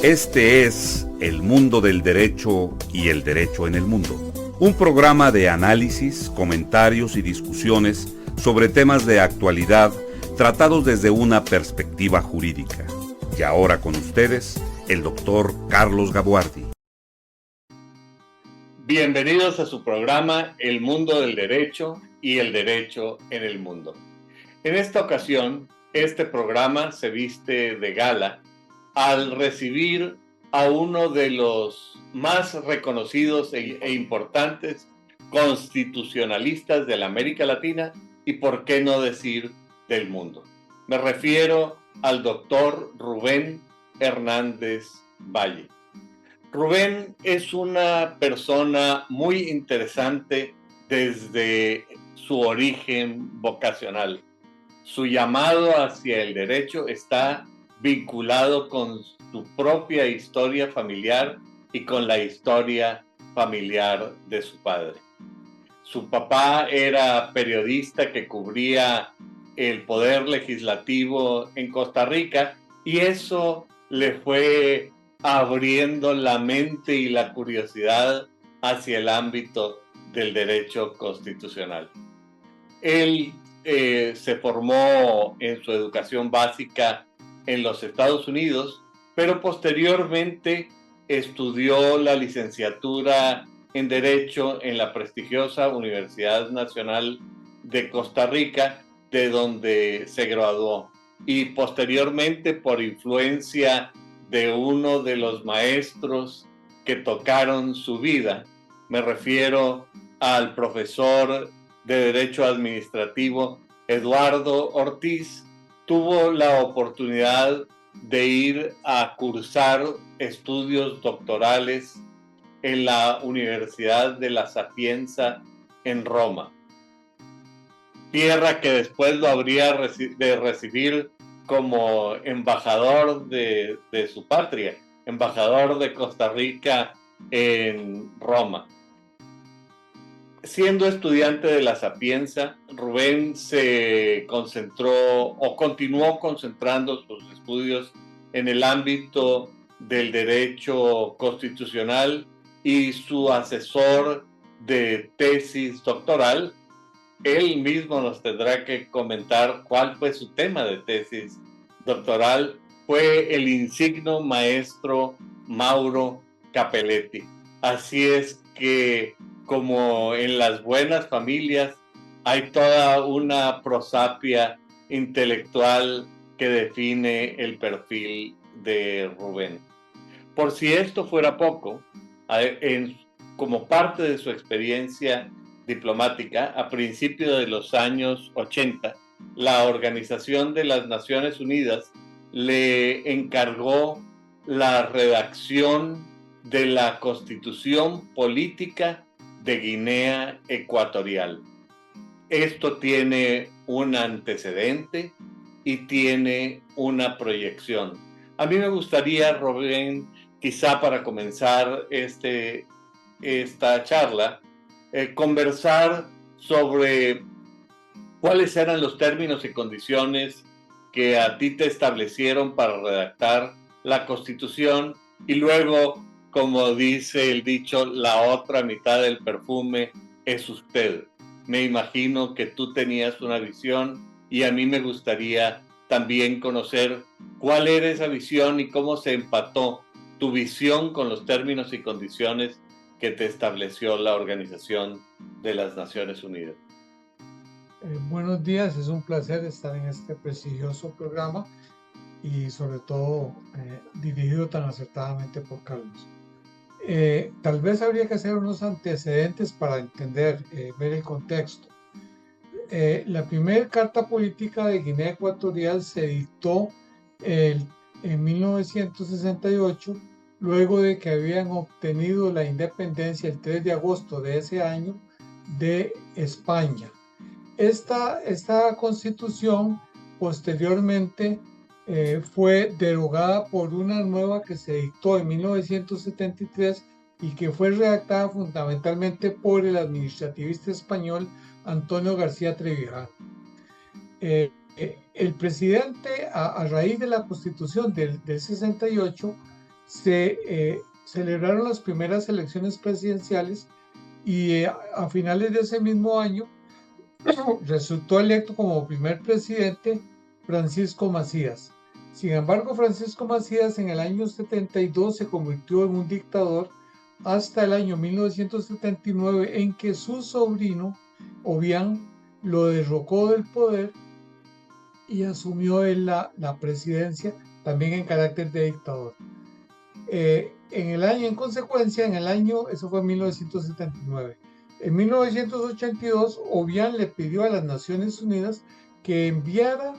Este es El Mundo del Derecho y el Derecho en el Mundo, un programa de análisis, comentarios y discusiones sobre temas de actualidad tratados desde una perspectiva jurídica. Y ahora con ustedes, el doctor Carlos Gabuardi. Bienvenidos a su programa El Mundo del Derecho y el Derecho en el Mundo. En esta ocasión, este programa se viste de gala al recibir a uno de los más reconocidos e importantes constitucionalistas de la América Latina y, por qué no decir, del mundo. Me refiero al doctor Rubén Hernández Valle. Rubén es una persona muy interesante desde su origen vocacional. Su llamado hacia el derecho está vinculado con su propia historia familiar y con la historia familiar de su padre. Su papá era periodista que cubría el poder legislativo en Costa Rica y eso le fue abriendo la mente y la curiosidad hacia el ámbito del derecho constitucional. Él se formó en su educación básica en los Estados Unidos, pero posteriormente estudió la licenciatura en Derecho en la prestigiosa Universidad Nacional de Costa Rica, de donde se graduó. Y posteriormente, por influencia de uno de los maestros que tocaron su vida, me refiero al profesor de Derecho Administrativo Eduardo Ortiz, tuvo la oportunidad de ir a cursar estudios doctorales en la Universidad de La Sapienza en Roma, tierra que después lo habría de recibir como embajador de su patria, embajador de Costa Rica en Roma. Siendo estudiante de La Sapienza, Rubén se concentró o continuó concentrando sus estudios en el ámbito del derecho constitucional y su asesor de tesis doctoral, él mismo nos tendrá que comentar cuál fue su tema de tesis doctoral, fue el insigne maestro Mauro Capelletti. Así es que, como en las buenas familias, hay toda una prosapia intelectual que define el perfil de Rubén. Por si esto fuera poco, como parte de su experiencia diplomática, a principios de los años 80, la Organización de las Naciones Unidas le encargó la redacción de la Constitución Política de Guinea Ecuatorial. Esto tiene un antecedente y tiene una proyección. A mí me gustaría, Rubén, quizá para comenzar esta charla, conversar sobre cuáles eran los términos y condiciones que a ti te establecieron para redactar la Constitución y luego, como dice el dicho, la otra mitad del perfume es usted. Me imagino que tú tenías una visión y a mí me gustaría también conocer cuál era esa visión y cómo se empató tu visión con los términos y condiciones que te estableció la Organización de las Naciones Unidas. Buenos días, es un placer estar en este prestigioso programa y sobre todo dirigido tan acertadamente por Carlos. Tal vez habría que hacer unos antecedentes para entender, ver el contexto. La primera carta política de Guinea Ecuatorial se dictó en 1968, luego de que habían obtenido la independencia el 3 de agosto de ese año de España. Esta constitución posteriormente fue derogada por una nueva que se dictó en 1973 y que fue redactada fundamentalmente por el administrativista español Antonio García Trevijano. El presidente, a raíz de la constitución del 68, se celebraron las primeras elecciones presidenciales y a finales de ese mismo año resultó electo como primer presidente Francisco Macías. Sin embargo, Francisco Macías en el año 72 se convirtió en un dictador hasta el año 1979 en que su sobrino, Obiang, lo derrocó del poder y asumió él la presidencia también en carácter de dictador. En consecuencia, eso fue en 1979. En 1982, Obiang le pidió a las Naciones Unidas que enviara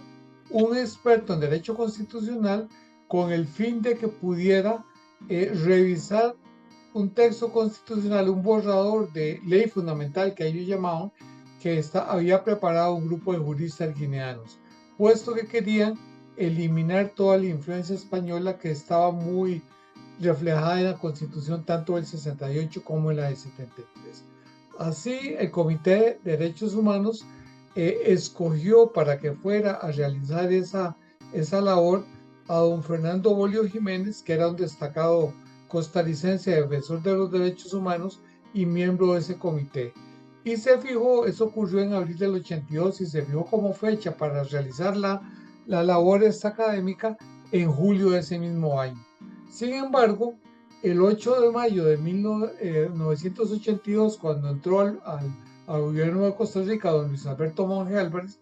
un experto en derecho constitucional con el fin de que pudiera revisar un texto constitucional, un borrador de ley fundamental que ellos llamaban, que había preparado un grupo de juristas guineanos, puesto que querían eliminar toda la influencia española que estaba muy reflejada en la Constitución tanto del 68 como en la del 73. Así, el Comité de Derechos Humanos escogió para que fuera a realizar esa labor a don Fernando Bolio Jiménez, que era un destacado costarricense defensor de los derechos humanos y miembro de ese comité. Y se fijó, eso ocurrió en abril del 82, y se fijó como fecha para realizar la labor académica en julio de ese mismo año. Sin embargo, el 8 de mayo de 1982, cuando entró al gobierno de Costa Rica, don Luis Alberto Monge Álvarez,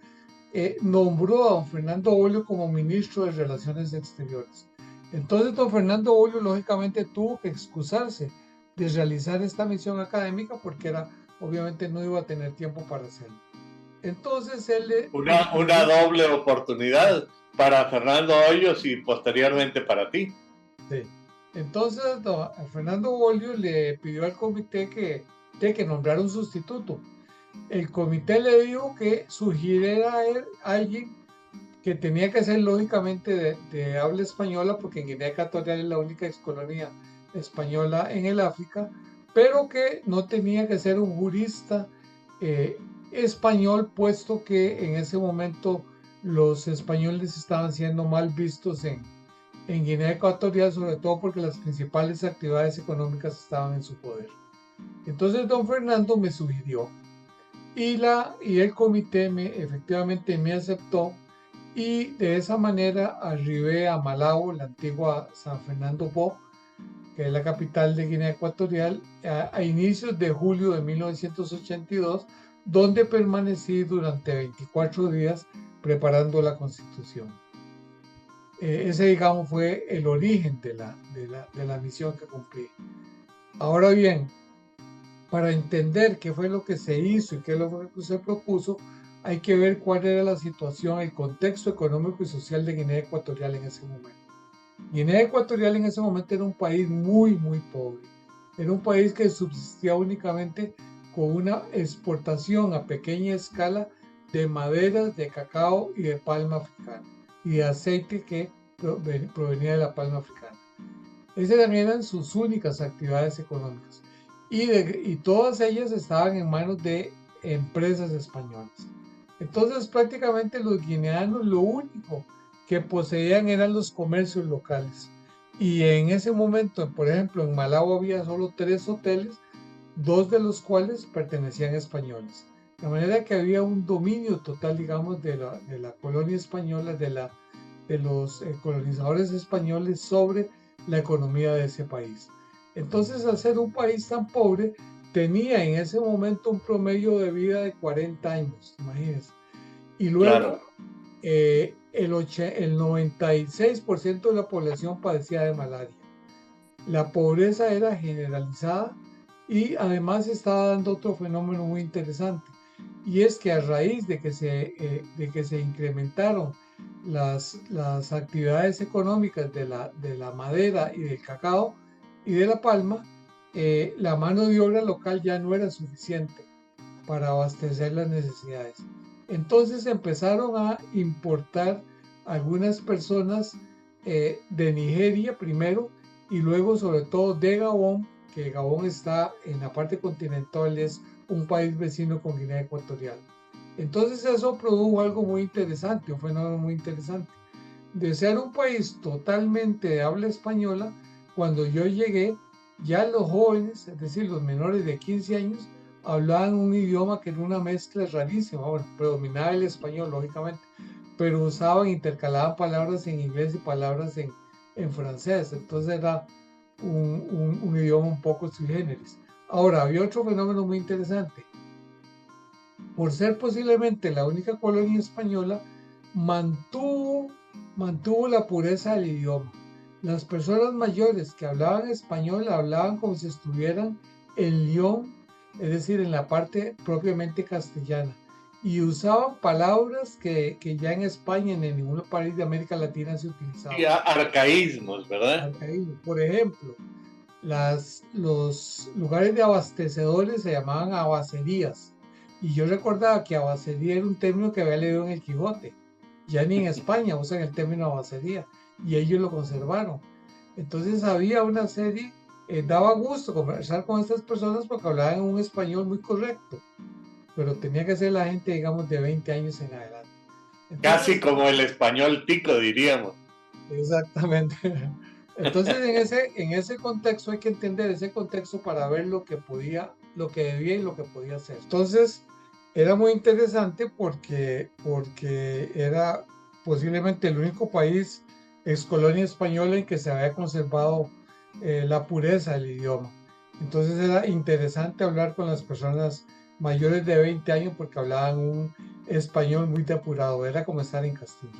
nombró a don Fernando Bolio como ministro de Relaciones Exteriores. Entonces, don Fernando Bolio, lógicamente, tuvo que excusarse de realizar esta misión académica porque obviamente no iba a tener tiempo para hacerlo. Entonces, Una doble oportunidad para Fernando Hoyos y posteriormente para ti. Sí. Entonces, a Fernando Bolio le pidió al comité que nombrara un sustituto. El comité le dijo que sugiriera a él alguien que tenía que ser lógicamente de habla española, porque en Guinea Ecuatorial es la única excolonia española en el África, pero que no tenía que ser un jurista español, puesto que en ese momento los españoles estaban siendo mal vistos en Guinea Ecuatorial, sobre todo porque las principales actividades económicas estaban en su poder. Entonces don Fernando me sugirió y el comité efectivamente me aceptó, y de esa manera arribé a Malabo, la antigua San Fernando Po, que es la capital de Guinea Ecuatorial, a inicios de julio de 1982, donde permanecí durante 24 días preparando la Constitución. Ese, digamos, fue el origen de la misión que cumplí. Ahora bien, para entender qué fue lo que se hizo y qué es lo que se propuso, hay que ver cuál era la situación, el contexto económico y social de Guinea Ecuatorial en ese momento. Guinea Ecuatorial en ese momento era un país muy, muy pobre. Era un país que subsistía únicamente con una exportación a pequeña escala de maderas, de cacao y de palma africana, y de aceite que provenía de la palma africana. Esas también eran sus únicas actividades económicas, y todas ellas estaban en manos de empresas españolas. Entonces, prácticamente los guineanos lo único que poseían eran los comercios locales. Y en ese momento, por ejemplo, en Malabo había solo 3 hoteles, 2 de los cuales pertenecían a españoles. De manera que había un dominio total, digamos, de la colonia española, de los colonizadores españoles sobre la economía de ese país. Entonces, al ser un país tan pobre, tenía en ese momento un promedio de vida de 40 años, imagínense. Y luego, claro, el 96% de la población padecía de malaria. La pobreza era generalizada, y además estaba dando otro fenómeno muy interesante, y es que a raíz de que se incrementaron las actividades económicas de la madera y del cacao y de la palma, la mano de obra local ya no era suficiente para abastecer las necesidades. Entonces empezaron a importar algunas personas de Nigeria primero, y luego sobre todo de Gabón, que Gabón está en la parte continental, es un país vecino con Guinea Ecuatorial. Entonces eso produjo algo muy interesante, un fenómeno muy interesante. De ser un país totalmente de habla española, cuando yo llegué, ya los jóvenes, es decir, los menores de 15 años, hablaban un idioma que era una mezcla rarísima. Bueno, predominaba el español, lógicamente, pero intercalaban palabras en inglés y palabras en francés. Entonces era un idioma un poco sui generis. Ahora, había otro fenómeno muy interesante. Por ser posiblemente la única colonia española, mantuvo la pureza del idioma. Las personas mayores que hablaban español hablaban como si estuvieran en Lyon, es decir, en la parte propiamente castellana, y usaban palabras que ya en España ni en ningún país de América Latina se utilizaban. Y arcaísmos, ¿verdad? Arcaísmos. Por ejemplo, los lugares de abastecedores se llamaban abacerías. Y yo recordaba que abacería era un término que había leído en el Quijote. Ya ni en España usan el término abacería. Y ellos lo conservaron. Entonces había una serie, daba gusto conversar con estas personas porque hablaban un español muy correcto. Pero tenía que ser la gente, digamos, de 20 años en adelante. Entonces, casi como el español tico, diríamos. Exactamente. Entonces, en ese contexto hay que entender ese contexto para ver lo que debía y lo que podía hacer. Entonces, era muy interesante porque era posiblemente el único país ex colonia española en que se había conservado la pureza del idioma. Entonces era interesante hablar con las personas mayores de 20 años porque hablaban un español muy depurado, era como estar en Castilla.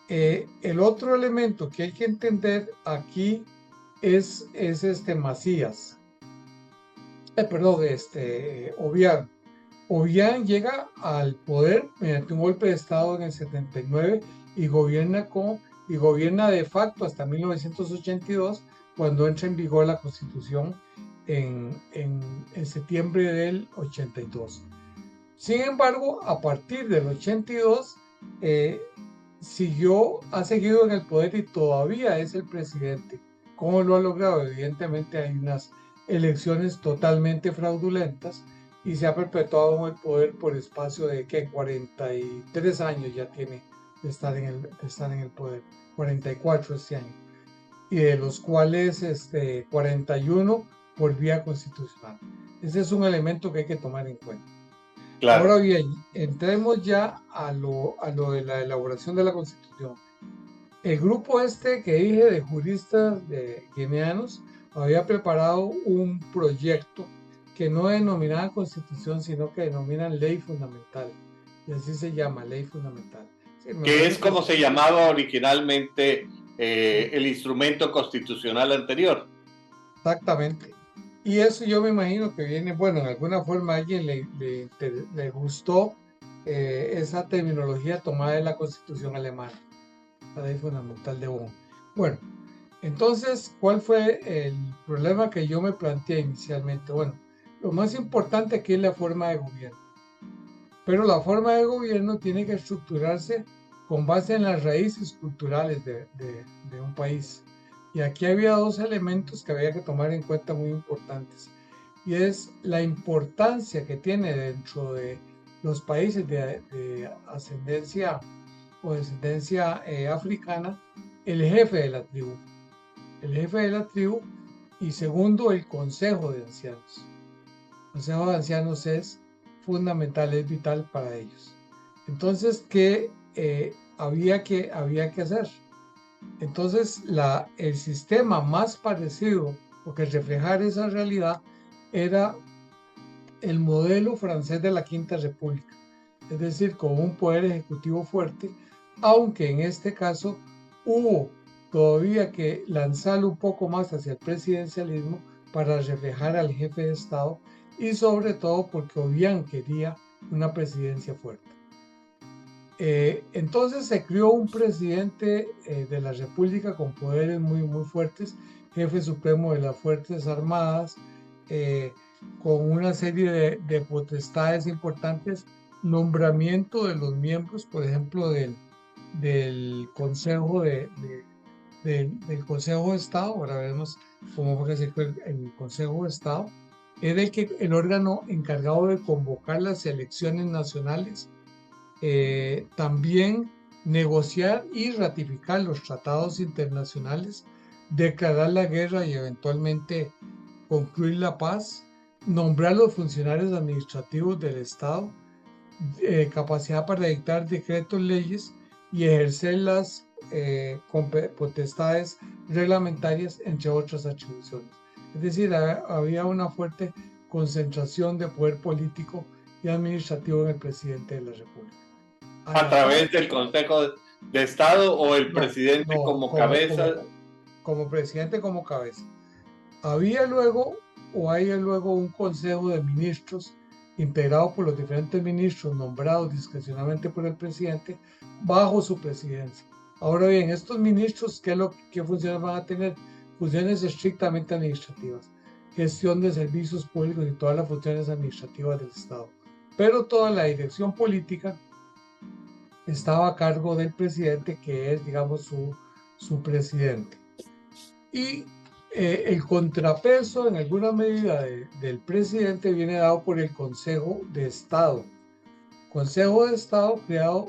El otro elemento que hay que entender aquí es Macías. Obiang. Obiang llega al poder mediante un golpe de Estado en el 79 y gobierna de facto hasta 1982, cuando entra en vigor la Constitución en septiembre del 82. Sin embargo, a partir del 82, ha seguido en el poder y todavía es el presidente. ¿Cómo lo ha logrado? Evidentemente hay unas elecciones totalmente fraudulentas y se ha perpetuado en el poder por espacio de 43 años ya tiene de estar en el poder, 44 este año, y de los cuales 41 por vía constitucional. Ese es un elemento que hay que tomar en cuenta. Claro. Ahora bien, entremos ya a lo de la elaboración de la Constitución. El grupo que dije de juristas guineanos había preparado un proyecto que no denominaban Constitución, sino que denominan Ley Fundamental. Y así se llama, Ley Fundamental. Sí, que es como se llamaba originalmente el instrumento constitucional anterior. Exactamente. Y eso yo me imagino que viene, bueno, en alguna forma a alguien le gustó esa terminología tomada de la Constitución alemana, la Ley Fundamental de Bonn. Bueno, entonces, ¿cuál fue el problema que yo me planteé inicialmente? Bueno, lo más importante aquí es la forma de gobierno. Pero la forma de gobierno tiene que estructurarse con base en las raíces culturales de un país. Y aquí había dos elementos que había que tomar en cuenta muy importantes. Y es la importancia que tiene dentro de los países de ascendencia o descendencia africana el jefe de la tribu. El jefe de la tribu, y segundo, el consejo de ancianos. El consejo de ancianos es fundamental, es vital para ellos. Entonces, ¿qué había que hacer? Entonces, el sistema más parecido o que reflejara esa realidad era el modelo francés de la Quinta República, es decir, con un poder ejecutivo fuerte, aunque en este caso hubo todavía que lanzarlo un poco más hacia el presidencialismo para reflejar al jefe de Estado y sobre todo porque Obiang quería una presidencia fuerte. Entonces se creó un presidente de la República con poderes muy, muy fuertes, jefe supremo de las Fuerzas Armadas, con una serie de potestades importantes, nombramiento de los miembros, por ejemplo, del Consejo del Consejo de Estado. Ahora veremos cómo fue que se creó el Consejo de Estado. Era el órgano encargado de convocar las elecciones nacionales, también negociar y ratificar los tratados internacionales declarar la guerra y eventualmente concluir la paz, nombrar los funcionarios administrativos del Estado, capacidad para dictar decretos, leyes y ejercer las potestades reglamentarias, entre otras atribuciones. Es decir, había una fuerte concentración de poder político y administrativo en el presidente de la República. ¿A través del Consejo de Estado o el presidente como cabeza? Como presidente, como cabeza. Había luego hay luego un consejo de ministros integrado por los diferentes ministros nombrados discrecionalmente por el presidente bajo su presidencia. Ahora bien, estos ministros, ¿qué funciones van a tener? Funciones estrictamente administrativas, gestión de servicios públicos y todas las funciones administrativas del Estado. Pero toda la dirección política estaba a cargo del presidente, que es, digamos, su presidente. Y el contrapeso en alguna medida del presidente viene dado por el Consejo de Estado. Consejo de Estado creado,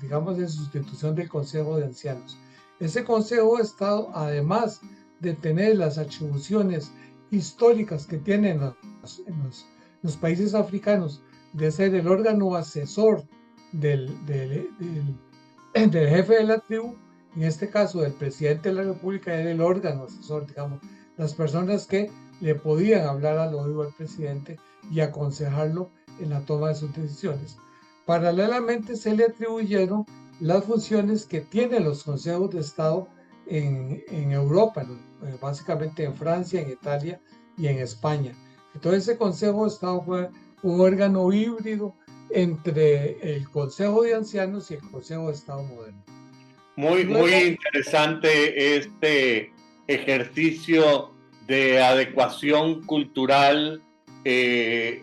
digamos, en sustitución del Consejo de Ancianos. Ese Consejo de Estado, además de tener las atribuciones históricas que tienen los países africanos, de ser el órgano asesor del jefe de la tribu, en este caso del presidente de la República, era el órgano asesor, digamos, las personas que le podían hablar al oído al presidente y aconsejarlo en la toma de sus decisiones. Paralelamente se le atribuyeron las funciones que tienen los consejos de Estado en Europa, básicamente en Francia, en Italia y en España. Entonces ese Consejo de Estado fue un órgano híbrido entre el Consejo de Ancianos y el Consejo de Estado moderno. Muy interesante este ejercicio de adecuación cultural de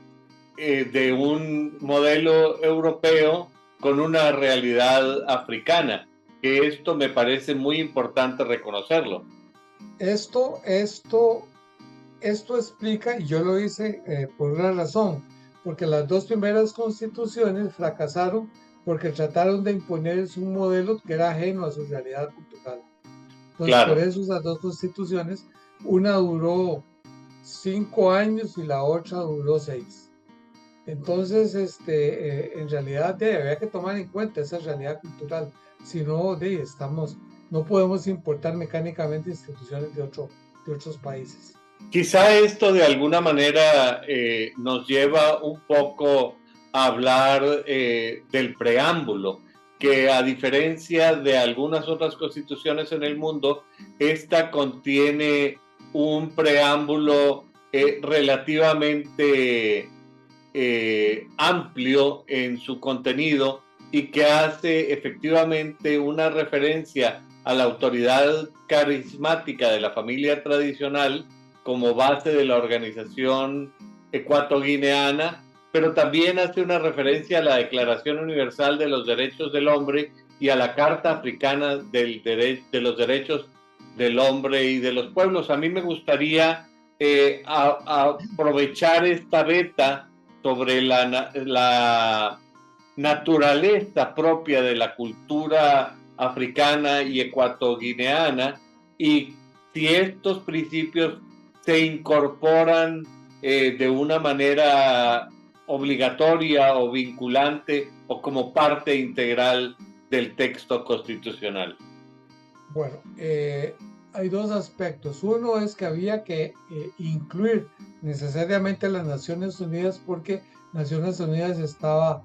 un modelo europeo con una realidad africana, que esto me parece muy importante reconocerlo. Esto explica, y yo lo hice por una razón, porque las dos primeras constituciones fracasaron porque trataron de imponerles un modelo que era ajeno a su realidad cultural. Entonces, claro, por eso esas dos constituciones, una duró 5 años y la otra duró 6. Entonces, en realidad había que tomar en cuenta esa realidad cultural. Si no, no podemos importar mecánicamente instituciones de otros países. Quizá esto de alguna manera nos lleva un poco a hablar del preámbulo, que a diferencia de algunas otras constituciones en el mundo, esta contiene un preámbulo relativamente amplio en su contenido y que hace efectivamente una referencia a la autoridad carismática de la familia tradicional como base de la organización ecuatoguineana, pero también hace una referencia a la Declaración Universal de los Derechos del Hombre y a la Carta Africana de los Derechos del Hombre y de los Pueblos. A mí me gustaría aprovechar esta beta sobre la naturaleza propia de la cultura africana y ecuatoguineana, y si estos principios se incorporan de una manera obligatoria o vinculante o como parte integral del texto constitucional. Bueno, hay dos aspectos. Uno es que había que incluir necesariamente a las Naciones Unidas, porque Naciones Unidas estaba,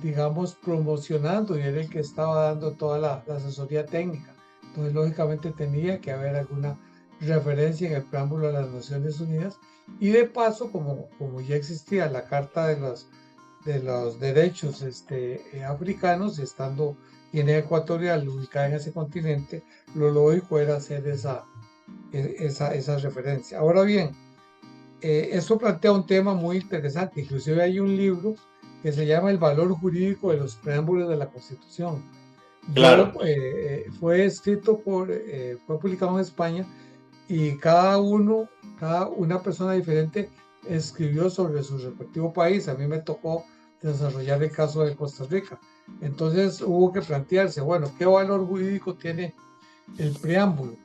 digamos, promocionando y era el que estaba dando toda la asesoría técnica. Entonces, lógicamente, tenía que haber alguna referencia en el preámbulo de las Naciones Unidas. Y de paso, como ya existía la Carta de los Derechos africanos, estando Guinea Ecuatorial ubicada en ese continente, lo lógico era hacer esa referencia. Ahora bien, esto plantea un tema muy interesante. Inclusive hay un libro que se llama El valor jurídico de los preámbulos de la Constitución. Claro. Fue escrito fue publicado en España, y cada una persona diferente escribió sobre su respectivo país. A mí me tocó desarrollar el caso de Costa Rica. Entonces hubo que plantearse, bueno, ¿qué valor jurídico tiene el preámbulo?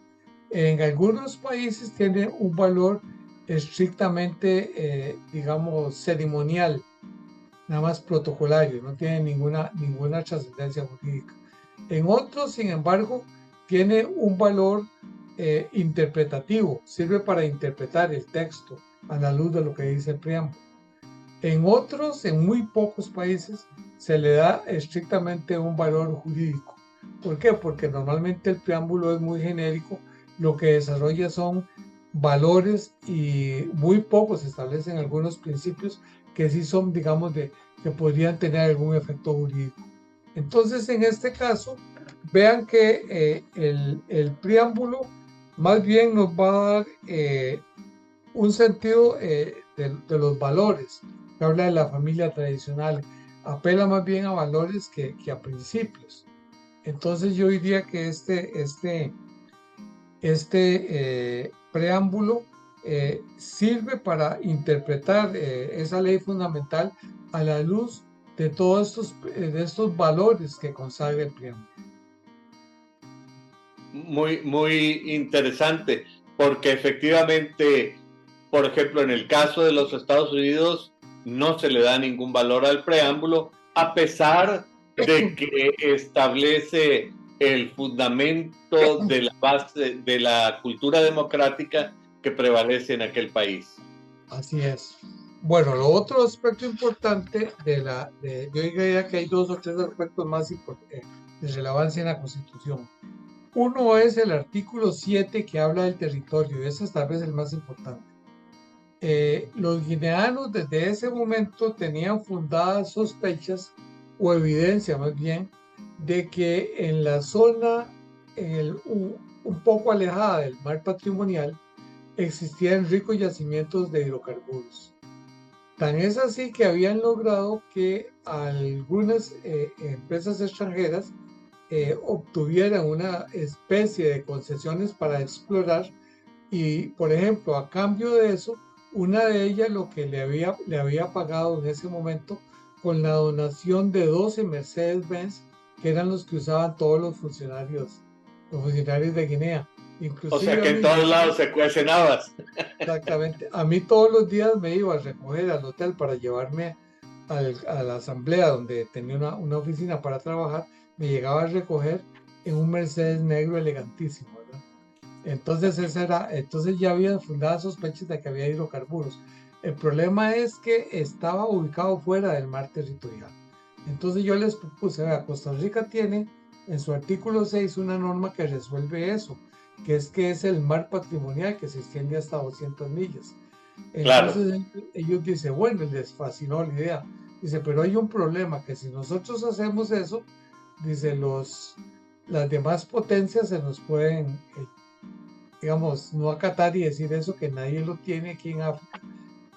En algunos países tiene un valor estrictamente, digamos, ceremonial, nada más protocolario, no tiene ninguna trascendencia jurídica. En otros, sin embargo, tiene un valor interpretativo, sirve para interpretar el texto a la luz de lo que dice el preámbulo. En otros, en muy pocos países, se le da estrictamente un valor jurídico. ¿Por qué? Porque normalmente el preámbulo es muy genérico, lo que desarrolla son valores y muy pocos establecen algunos principios que sí son, digamos, que podrían tener algún efecto jurídico. Entonces, en este caso, vean que el preámbulo más bien nos va a dar un sentido de los valores, que habla de la familia tradicional, apela más bien a valores que a principios. Entonces yo diría que este preámbulo sirve para interpretar esa ley fundamental a la luz de todos estos valores que consagra el preámbulo. Muy interesante, porque efectivamente, por ejemplo, en el caso de los Estados Unidos, no se le da ningún valor al preámbulo, a pesar de que establece el fundamento de la base de la cultura democrática que prevalece en aquel país. Así es. Bueno, lo otro aspecto importante yo diría que hay 2 o 3 aspectos más de relevancia en la Constitución. Uno es el artículo 7 que habla del territorio, y ese es tal vez el más importante. Los guineanos desde ese momento tenían fundadas sospechas o evidencia más bien de que en la zona un poco alejada del mar patrimonial existían ricos yacimientos de hidrocarburos. Tan es así que habían logrado que algunas empresas extranjeras obtuvieran una especie de concesiones para explorar y, por ejemplo, a cambio de eso, una de ellas lo que le había pagado en ese momento con la donación de 12 Mercedes-Benz, que eran los que usaban todos los funcionarios de Guinea. Inclusive, o sea que en todos lados se cuecen habas. Exactamente. A mí todos los días me iba a recoger al hotel para llevarme a la asamblea donde tenía una oficina para trabajar, me llegaba a recoger en un Mercedes negro elegantísimo, ¿verdad? Entonces entonces ya había fundadas sospechas de que había hidrocarburos. El problema es que estaba ubicado fuera del mar territorial. Entonces yo les propuse, Costa Rica tiene en su artículo 6 una norma que resuelve eso, que es el mar patrimonial que se extiende hasta 200 millas. Entonces ellos dicen, bueno, les fascinó la idea. Dice, pero hay un problema, que si nosotros hacemos eso, dice, las demás potencias se nos pueden, digamos, no acatar y decir eso, que nadie lo tiene aquí en África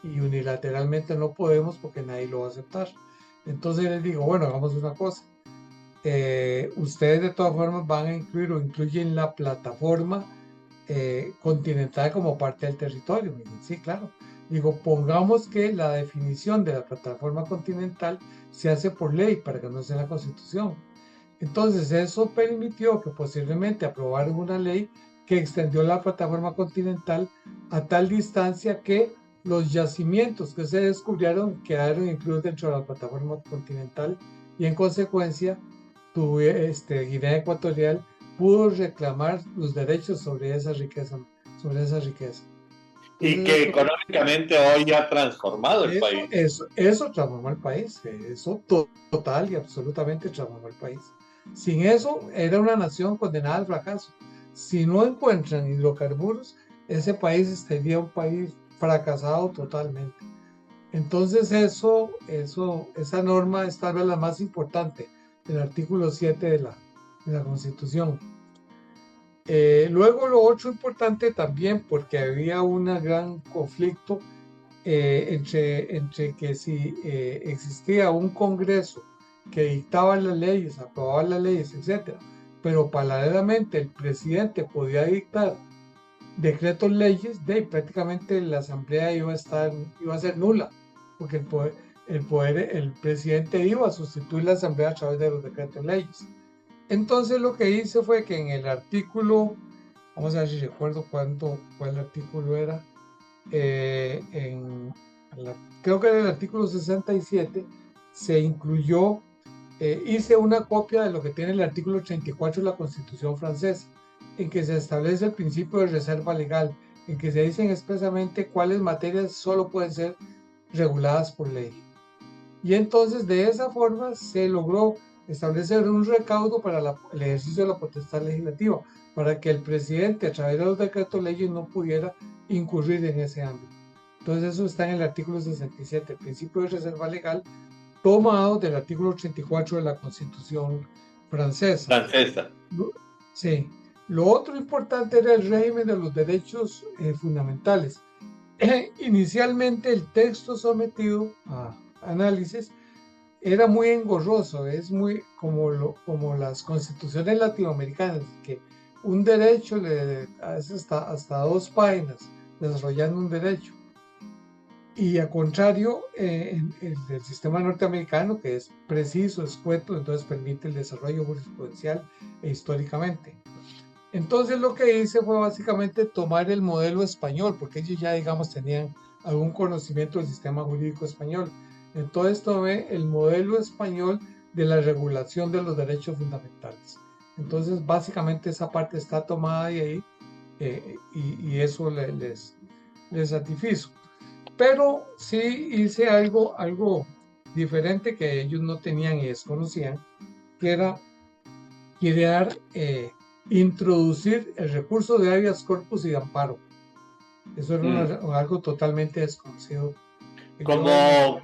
y unilateralmente no podemos porque nadie lo va a aceptar. Entonces les digo, bueno, hagamos una cosa. Ustedes de todas formas van a incluir o incluyen la plataforma continental como parte del territorio. Me dicen, sí, claro. Digo, pongamos que la definición de la plataforma continental se hace por ley para que no sea la Constitución. Entonces eso permitió que posiblemente aprobaran una ley que extendió la plataforma continental a tal distancia que los yacimientos que se descubrieron quedaron incluidos dentro de la plataforma continental y en consecuencia Guinea Ecuatorial pudo reclamar los derechos sobre esa riqueza. Y que económicamente hoy ha transformado el país. Eso transformó el país, eso total y absolutamente transformó el país. Sin eso era una nación condenada al fracaso. Si no encuentran hidrocarburos, ese país sería un país fracasado totalmente. Entonces esa norma es tal vez la más importante, el artículo 7 de la Constitución. Luego lo otro importante también, porque había un gran conflicto entre que si existía un Congreso que dictaba las leyes, aprobaba las leyes, etc., pero paralelamente el presidente podía dictar decretos leyes, prácticamente la asamblea iba a ser nula, porque el presidente iba a sustituir la asamblea a través de los decretos leyes. Entonces lo que hice fue que en el artículo vamos a ver si recuerdo cuál artículo era, creo que en el artículo 67 se incluyó, hice una copia de lo que tiene el artículo 34 de la Constitución francesa, en que se establece el principio de reserva legal, en que se dicen expresamente cuáles materias solo pueden ser reguladas por ley. Y entonces de esa forma se logró establecer un recaudo para el ejercicio de la potestad legislativa, para que el presidente a través de los decretos leyes no pudiera incurrir en ese ámbito. Entonces eso está en el artículo 67, el principio de reserva legal, tomado del artículo 34 de la Constitución francesa. Sí. Lo otro importante era el régimen de los derechos fundamentales. Inicialmente el texto sometido a análisis era muy engorroso, es muy como las constituciones latinoamericanas, que un derecho le hace hasta 2 páginas desarrollando un derecho. Y al contrario, el sistema norteamericano, que es preciso, escueto, entonces permite el desarrollo jurisprudencial e históricamente. Entonces lo que hice fue básicamente tomar el modelo español, porque ellos ya, digamos, tenían algún conocimiento del sistema jurídico español. Entonces tomé el modelo español de la regulación de los derechos fundamentales. Entonces básicamente esa parte está tomada de ahí, y eso les satisfizo. Pero sí hice algo diferente que ellos no tenían y desconocían, que era idear, introducir el recurso de habeas corpus y de amparo. Eso era algo totalmente desconocido. Como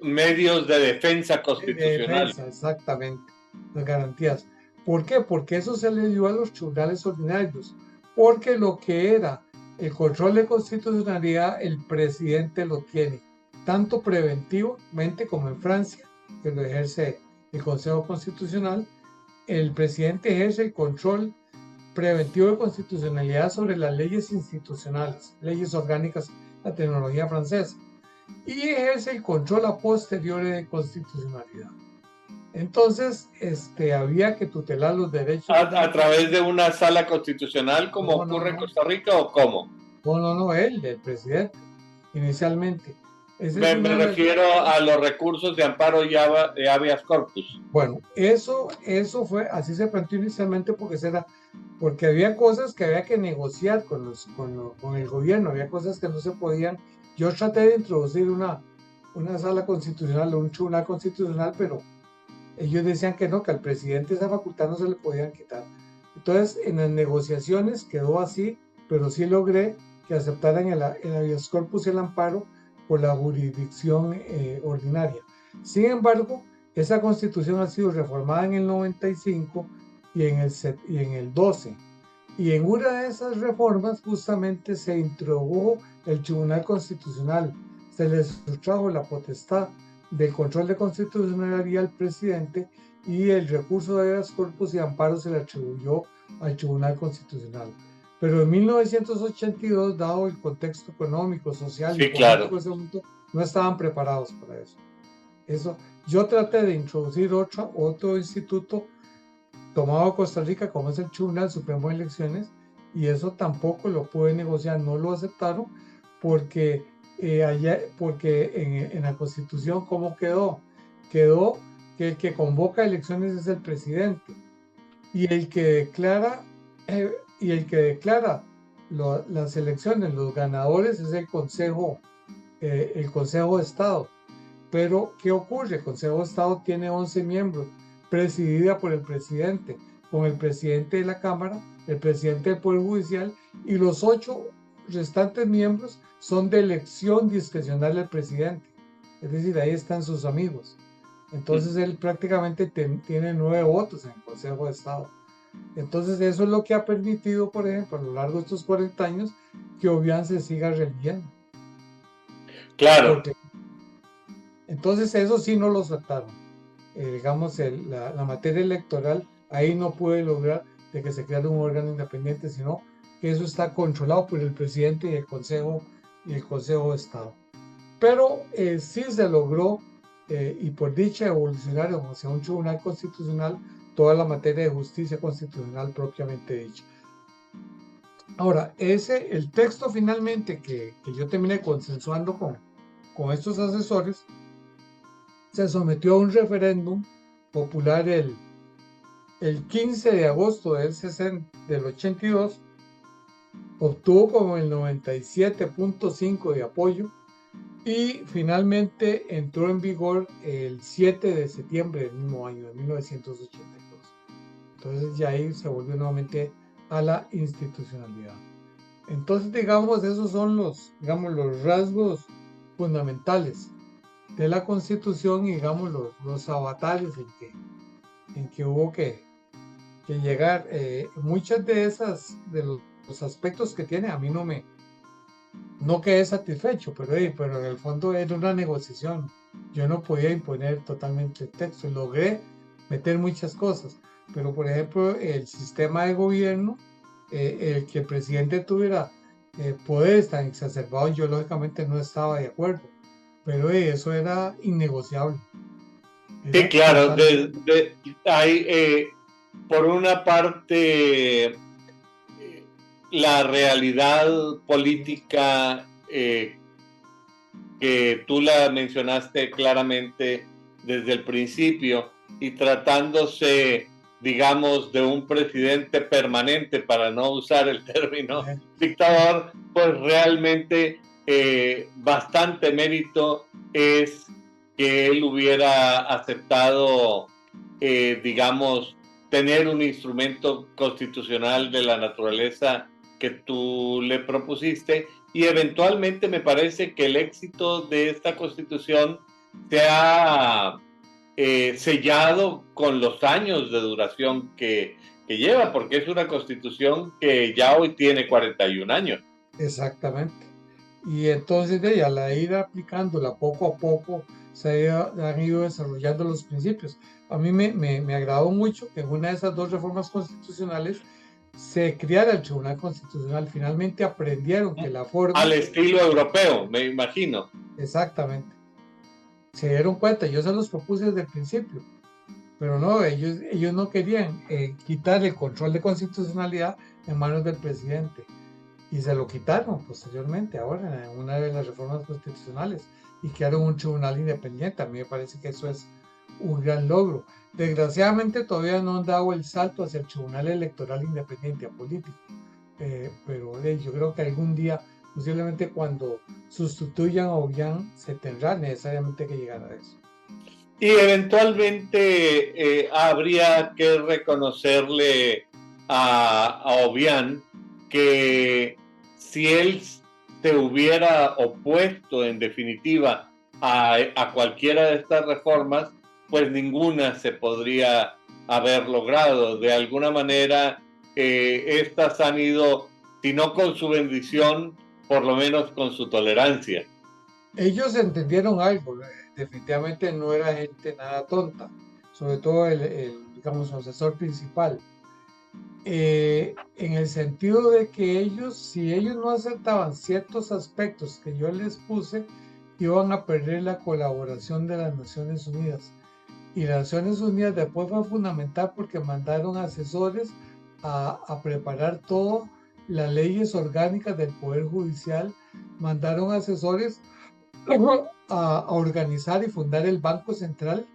medios de defensa constitucional. De defensa, exactamente, las garantías. ¿Por qué? Porque eso se le dio a los tribunales ordinarios, porque lo que era el control de constitucionalidad, el presidente lo tiene, tanto preventivamente como en Francia, que lo ejerce el Consejo Constitucional. El presidente ejerce el control preventivo de constitucionalidad sobre las leyes institucionales, leyes orgánicas, la tecnología francesa, y ejerce el control a posteriori de constitucionalidad. Entonces, había que tutelar los derechos. ¿A través de una sala constitucional como ocurre en Costa Rica o cómo? No, el presidente, inicialmente. Me refiero a los recursos de amparo y de habeas corpus. Bueno, eso fue, así se planteó inicialmente porque había cosas que había que negociar con el gobierno, había cosas que no se podían. Yo traté de introducir una sala constitucional, un tribunal constitucional, pero ellos decían que no, que al presidente esa facultad no se le podían quitar. Entonces, en las negociaciones quedó así, pero sí logré que aceptaran el habeas corpus y el amparo por la jurisdicción ordinaria. Sin embargo, esa constitución ha sido reformada en el 95 y en el 12. Y en una de esas reformas justamente se introdujo el Tribunal Constitucional. Se les sustrajo la potestad del control de constitucionalidad al presidente y el recurso de habeas corpus y amparo se le atribuyó al Tribunal Constitucional. Pero en 1982, dado el contexto económico, social y político de ese momento, no estaban preparados para eso. Yo traté de introducir otro instituto tomado de Costa Rica, como es el Tribunal Supremo de Elecciones, y eso tampoco lo pude negociar, no lo aceptaron, porque en la Constitución, ¿cómo quedó? Quedó que el que convoca elecciones es el presidente, y el que declara las elecciones, los ganadores, es el Consejo de Estado. Pero, ¿qué ocurre? El Consejo de Estado tiene 11 miembros, presidida por el presidente, con el presidente de la Cámara, el presidente del Poder Judicial, y los 8 restantes miembros son de elección discrecional del presidente. Es decir, ahí están sus amigos. Entonces, él prácticamente tiene 9 votos en el Consejo de Estado. Entonces, eso es lo que ha permitido, por ejemplo, a lo largo de estos 40 años, que Obiang se siga religiendo. Claro. Entonces, eso sí no lo aceptaron. Digamos, la materia electoral, ahí no puede lograr de que se creara un órgano independiente, sino que eso está controlado por el presidente y el Consejo de Estado. Pero sí se logró, y por dicha evolucionar hacia un tribunal constitucional, toda la materia de justicia constitucional propiamente dicha. Ahora, el texto finalmente que yo terminé consensuando con estos asesores, se sometió a un referéndum popular el 15 de agosto del 82, obtuvo como el 97.5% de apoyo y finalmente entró en vigor el 7 de septiembre del mismo año, de 1982. Entonces ya ahí se volvió nuevamente a la institucionalidad. Entonces, digamos, esos son los rasgos fundamentales de la Constitución y, digamos, los avatares en que hubo que llegar. Muchas de los aspectos que tiene, a mí no quedé satisfecho, pero en el fondo era una negociación. Yo no podía imponer totalmente el texto. Logré meter muchas cosas, pero por ejemplo, el sistema de gobierno, el que el presidente tuviera poderes tan exacerbados, yo lógicamente no estaba de acuerdo, pero eso era innegociable. Sí, Era claro, totalmente. hay, por una parte, la realidad política que tú la mencionaste claramente desde el principio y tratándose, digamos, de un presidente permanente, para no usar el término dictador, pues realmente bastante mérito es que él hubiera aceptado, digamos, tener un instrumento constitucional de la naturaleza que tú le propusiste, y eventualmente me parece que el éxito de esta constitución se ha sellado con los años de duración que lleva, porque es una constitución que ya hoy tiene 41 años. Exactamente. Y entonces de ella, al ir aplicándola poco a poco, han ido desarrollando los principios. A mí me agradó mucho que en una de esas dos reformas constitucionales se creara el Tribunal Constitucional. Finalmente aprendieron que la Al forma, estilo europeo, me imagino. exactamente, se dieron cuenta, yo se los propuse desde el principio, pero no, ellos no querían quitar el control de constitucionalidad en manos del presidente. Y se lo quitaron posteriormente, ahora, en una de las reformas constitucionales, y crearon un tribunal independiente. A mí me parece que eso es un gran logro. Desgraciadamente todavía no han dado el salto hacia el tribunal electoral independiente político, pero yo creo que algún día, posiblemente cuando sustituyan a Obiang, se tendrá necesariamente que llegar a eso. Y eventualmente habría que reconocerle a Obiang que si él se hubiera opuesto en definitiva a cualquiera de estas reformas, pues ninguna se podría haber logrado. De alguna manera, estas han ido, si no con su bendición, por lo menos con su tolerancia. Ellos entendieron algo, definitivamente no era gente nada tonta, sobre todo digamos, asesor principal, en el sentido de que si ellos no aceptaban ciertos aspectos que yo les puse, iban a perder la colaboración de las Naciones Unidas. Y las Naciones Unidas después fue fundamental porque mandaron asesores a preparar todas las leyes orgánicas del Poder Judicial, mandaron asesores a organizar y fundar el Banco Central.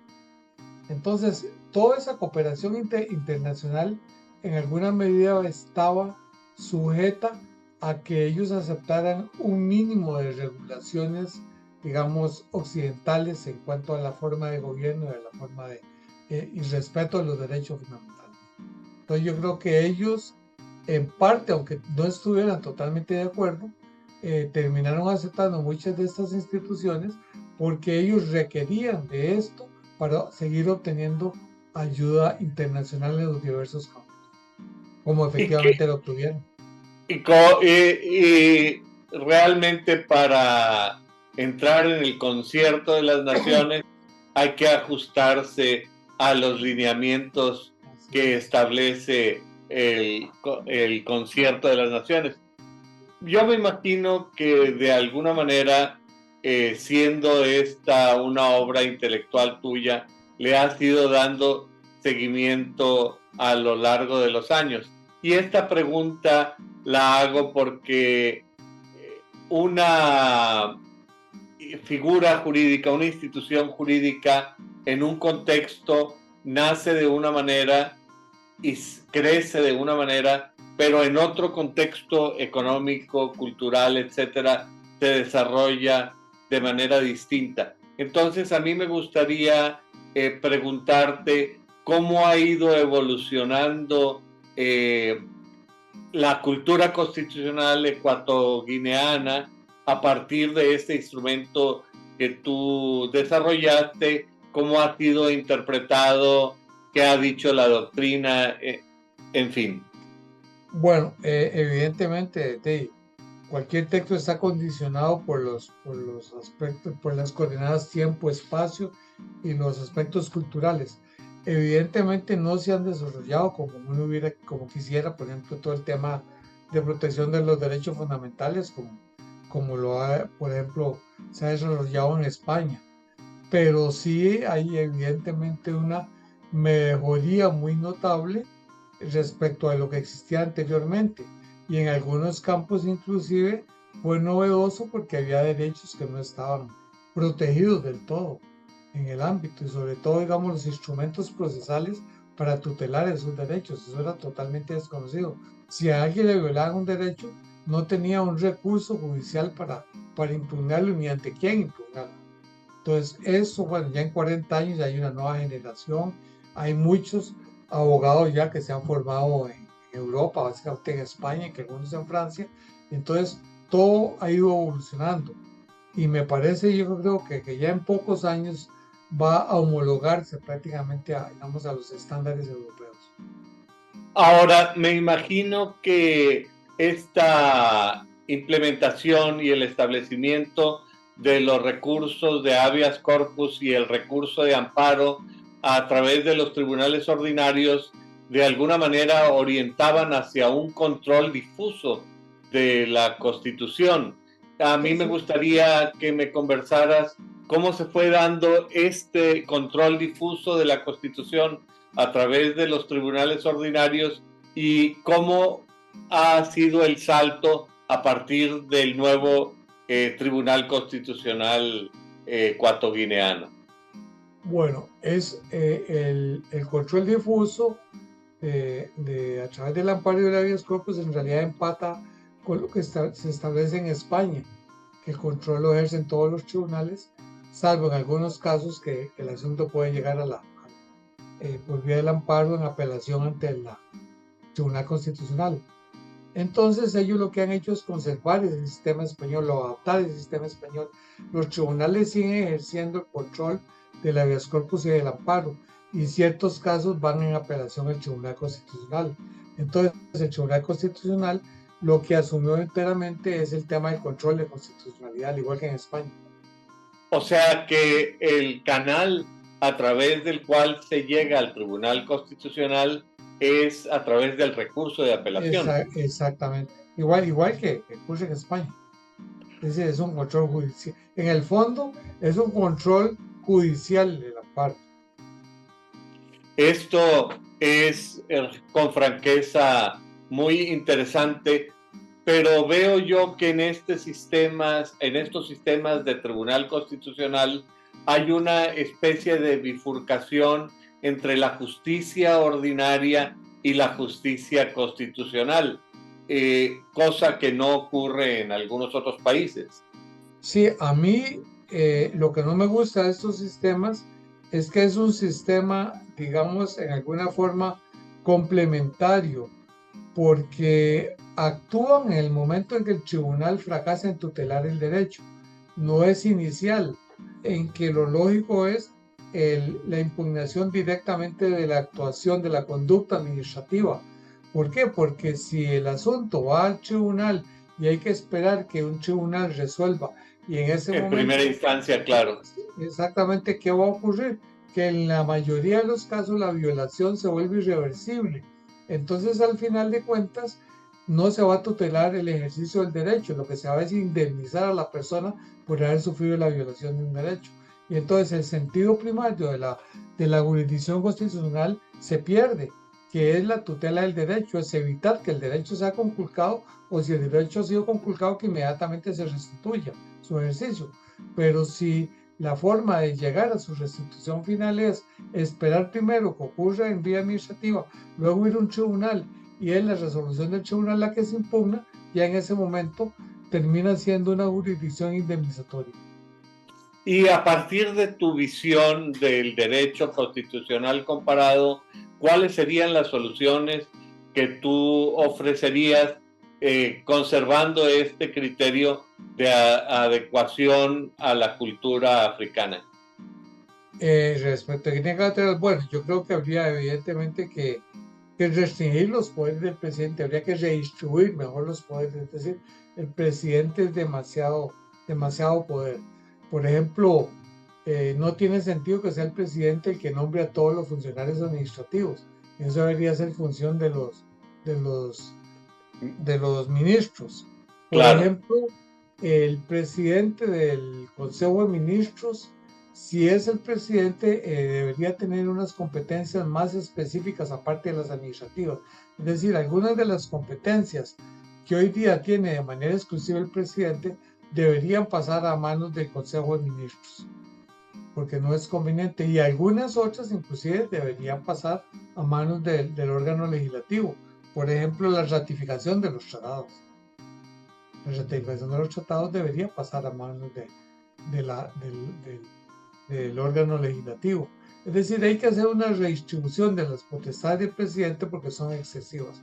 Entonces, toda esa cooperación internacional en alguna medida estaba sujeta a que ellos aceptaran un mínimo de regulaciones, digamos, occidentales en cuanto a la forma de gobierno y a la forma y respeto a los derechos fundamentales. Entonces, yo creo que ellos, en parte, aunque no estuvieran totalmente de acuerdo, terminaron aceptando muchas de estas instituciones porque ellos requerían de esto para seguir obteniendo ayuda internacional en los diversos campos, como efectivamente lo obtuvieron. Y realmente para entrar en el concierto de las naciones hay que ajustarse a los lineamientos que establece el concierto de las naciones. Yo me imagino que de alguna manera, siendo esta una obra intelectual tuya, le has ido dando seguimiento a lo largo de los años. Y esta pregunta la hago porque una figura jurídica, una institución jurídica en un contexto nace de una manera y crece de una manera, pero en otro contexto económico, cultural, etcétera, se desarrolla de manera distinta. Entonces, a mí me gustaría preguntarte cómo ha ido evolucionando la cultura constitucional ecuatoguineana a partir de este instrumento que tú desarrollaste, cómo ha sido interpretado, qué ha dicho la doctrina, en fin. Bueno, evidentemente, cualquier texto está condicionado por los aspectos, por las coordenadas tiempo, espacio y los aspectos culturales. Evidentemente no se han desarrollado como quisiera, por ejemplo, todo el tema de protección de los derechos fundamentales, como por ejemplo, se ha desarrollado en España. Pero sí hay evidentemente una mejoría muy notable respecto a lo que existía anteriormente. Y en algunos campos inclusive fue novedoso porque había derechos que no estaban protegidos del todo en el ámbito, y sobre todo, digamos, los instrumentos procesales para tutelar esos derechos. Eso era totalmente desconocido. Si a alguien le violaban un derecho, no tenía un recurso judicial para impugnarlo, ni ante quién impugnarlo. Entonces, eso, bueno, ya en 40 años ya hay una nueva generación, hay muchos abogados ya que se han formado en Europa, básicamente en España, y que algunos en Francia. Entonces, todo ha ido evolucionando. Y me parece, yo creo que ya en pocos años va a homologarse prácticamente digamos, a los estándares europeos. Ahora, me imagino que esta implementación y el establecimiento de los recursos de habeas corpus y el recurso de amparo a través de los tribunales ordinarios de alguna manera orientaban hacia un control difuso de la Constitución. A mí me gustaría que me conversaras cómo se fue dando este control difuso de la Constitución a través de los tribunales ordinarios y cómo ha sido el salto a partir del nuevo Tribunal Constitucional ecuatoguineano. Bueno, es el control difuso a través del amparo y del habeas corpus en realidad empata con lo que se establece en España, que el control lo ejercen todos los tribunales, salvo en algunos casos que el asunto puede llegar por vía del amparo en apelación ante el Tribunal Constitucional. Entonces ellos lo que han hecho es conservar el sistema español o adaptar el sistema español. Los tribunales siguen ejerciendo el control del habeas corpus y del amparo, y ciertos casos van en apelación al Tribunal Constitucional. Entonces el Tribunal Constitucional lo que asumió enteramente es el tema del control de constitucionalidad, al igual que en España. O sea que el canal a través del cual se llega al Tribunal Constitucional es a través del recurso de apelación. Exactamente. Igual que ocurre en España. Es decir, es un control judicial. En el fondo, es un control judicial del amparo. Esto es, con franqueza, muy interesante, pero veo yo que en estos sistemas de Tribunal Constitucional hay una especie de bifurcación entre la justicia ordinaria y la justicia constitucional, cosa que no ocurre en algunos otros países. Sí, a mí lo que no me gusta de estos sistemas es que es un sistema, digamos, en alguna forma complementario, porque actúan en el momento en que el tribunal fracasa en tutelar el derecho. No es inicial, en que lo lógico es la impugnación directamente de la actuación, de la conducta administrativa. ¿Por qué? Porque si el asunto va al tribunal y hay que esperar que un tribunal resuelva, y en ese momento... En primera instancia, claro. Exactamente, ¿qué va a ocurrir? Que en la mayoría de los casos la violación se vuelve irreversible. Entonces, al final de cuentas, no se va a tutelar el ejercicio del derecho, lo que se va a es indemnizar a la persona por haber sufrido la violación de un derecho. Y entonces el sentido primario de la jurisdicción constitucional se pierde. que es la tutela del derecho, es evitar que el derecho sea conculcado, o si el derecho ha sido conculcado, que inmediatamente se restituya su ejercicio. Pero si la forma de llegar a su restitución final es esperar primero que ocurra en vía administrativa, luego ir a un tribunal y es la resolución del tribunal la que se impugna, ya en ese momento termina siendo una jurisdicción indemnizatoria. Y a partir de tu visión del derecho constitucional comparado, ¿cuáles serían las soluciones que tú ofrecerías conservando este criterio de adecuación a la cultura africana? Respecto a que bueno, yo creo que habría evidentemente que restringir los poderes del presidente, habría que redistribuir mejor los poderes, es decir, el presidente es demasiado poder. Por ejemplo, no tiene sentido que sea el presidente el que nombre a todos los funcionarios administrativos. Eso debería ser función de los ministros. Por Claro. ejemplo, el presidente del Consejo de Ministros, si es el presidente, debería tener unas competencias más específicas aparte de las administrativas. Es decir, algunas de las competencias que hoy día tiene de manera exclusiva el presidente deberían pasar a manos del Consejo de Ministros, porque no es conveniente. Y algunas otras inclusive deberían pasar a manos del órgano legislativo. Por ejemplo, la ratificación de los tratados. La ratificación de los tratados debería pasar a manos del órgano legislativo. Es decir, hay que hacer una redistribución de las potestades del presidente porque son excesivas.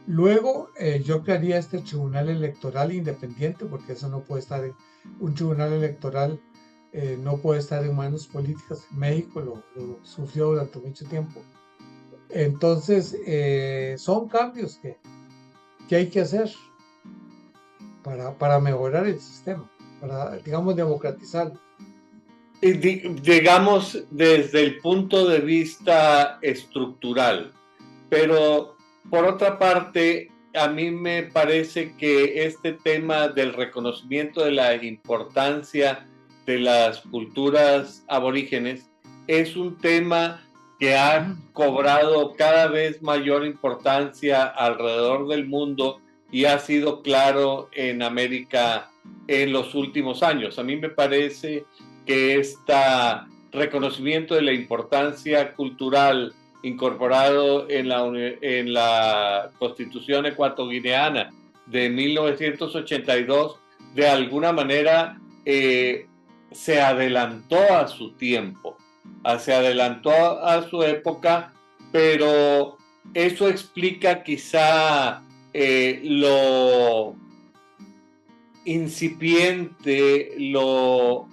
Luego, yo crearía este tribunal electoral independiente, porque eso no puede estar un tribunal electoral no puede estar en manos políticas. México lo sufrió durante mucho tiempo. Entonces, son cambios que hay que hacer para mejorar el sistema, para, digamos, democratizarlo. Y digamos desde el punto de vista estructural, pero por otra parte, a mí me parece que este tema del reconocimiento de la importancia de las culturas aborígenes es un tema que ha cobrado cada vez mayor importancia alrededor del mundo y ha sido claro en América en los últimos años. A mí me parece que este reconocimiento de la importancia cultural incorporado en la Constitución ecuatoguineana de 1982, de alguna manera se adelantó a su tiempo, se adelantó a su época, pero eso explica quizá lo incipiente, lo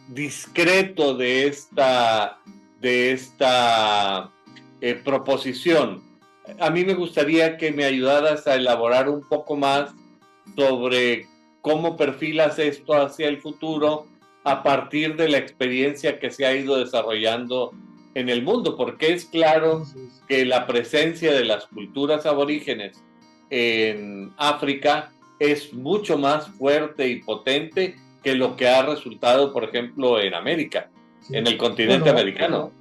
discreto de esta proposición. A mí me gustaría que me ayudaras a elaborar un poco más sobre cómo perfilas esto hacia el futuro a partir de la experiencia que se ha ido desarrollando en el mundo, porque es claro que la presencia de las culturas aborígenes en África es mucho más fuerte y potente que lo que ha resultado, por ejemplo, en América, sí, en el continente americano.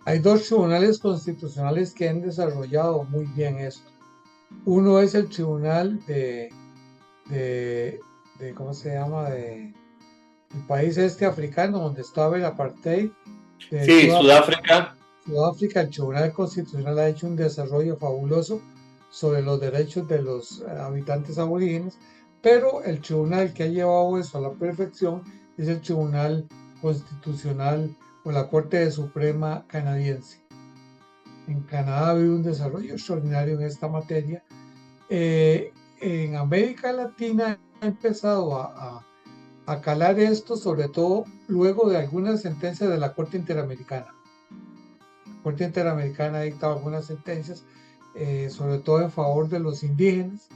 Hay dos tribunales constitucionales que han desarrollado muy bien esto. Uno es el tribunal ¿cómo se llama? El país africano donde estaba el apartheid. Sí, Sudáfrica. Sudáfrica, el Tribunal Constitucional ha hecho un desarrollo fabuloso sobre los derechos de los habitantes aborígenes, pero el tribunal que ha llevado eso a la perfección es el Tribunal Constitucional o la Corte Suprema canadiense. En Canadá ha habido un desarrollo extraordinario en esta materia. En América Latina ha empezado a calar esto, sobre todo luego de algunas sentencias de la Corte Interamericana. La Corte Interamericana ha dictado algunas sentencias, sobre todo en favor de los indígenas,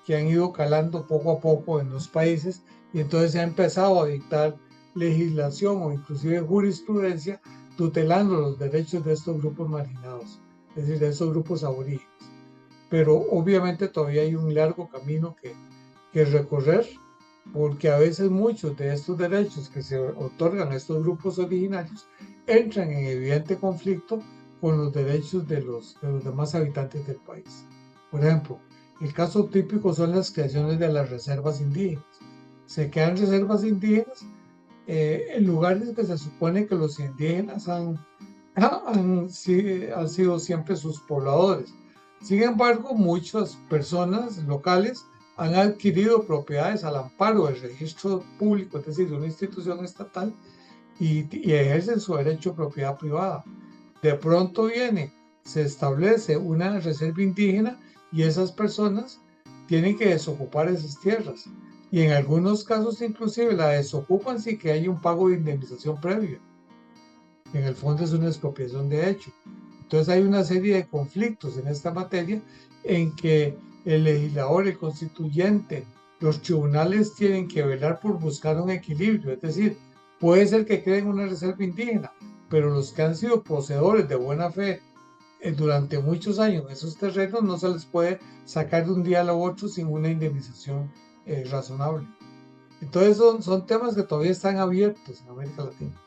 que han ido calando poco a poco en los países, y entonces se ha empezado a dictar legislación o inclusive jurisprudencia tutelando los derechos de estos grupos marginados, es decir, de estos grupos aborígenes. Pero obviamente todavía hay un largo camino que recorrer, porque a veces muchos de estos derechos que se otorgan a estos grupos originarios entran en evidente conflicto con los derechos de los demás habitantes del país. Por ejemplo, el caso típico son las creaciones de las reservas indígenas. Se crean reservas indígenas en lugares que se supone que los indígenas han sido siempre sus pobladores. Sin embargo, muchas personas locales han adquirido propiedades al amparo del registro público, es decir, de una institución estatal, y ejercen su derecho a propiedad privada. De pronto se establece una reserva indígena y esas personas tienen que desocupar esas tierras. Y en algunos casos inclusive la desocupan sin que haya un pago de indemnización previo. En el fondo es una expropiación de hecho. Entonces hay una serie de conflictos en esta materia en que el legislador, el constituyente, los tribunales tienen que velar por buscar un equilibrio. Es decir, puede ser que creen una reserva indígena, pero los que han sido poseedores de buena fe durante muchos años en esos terrenos no se les puede sacar de un día al otro sin una indemnización razonable. Entonces son temas que todavía están abiertos en América Latina.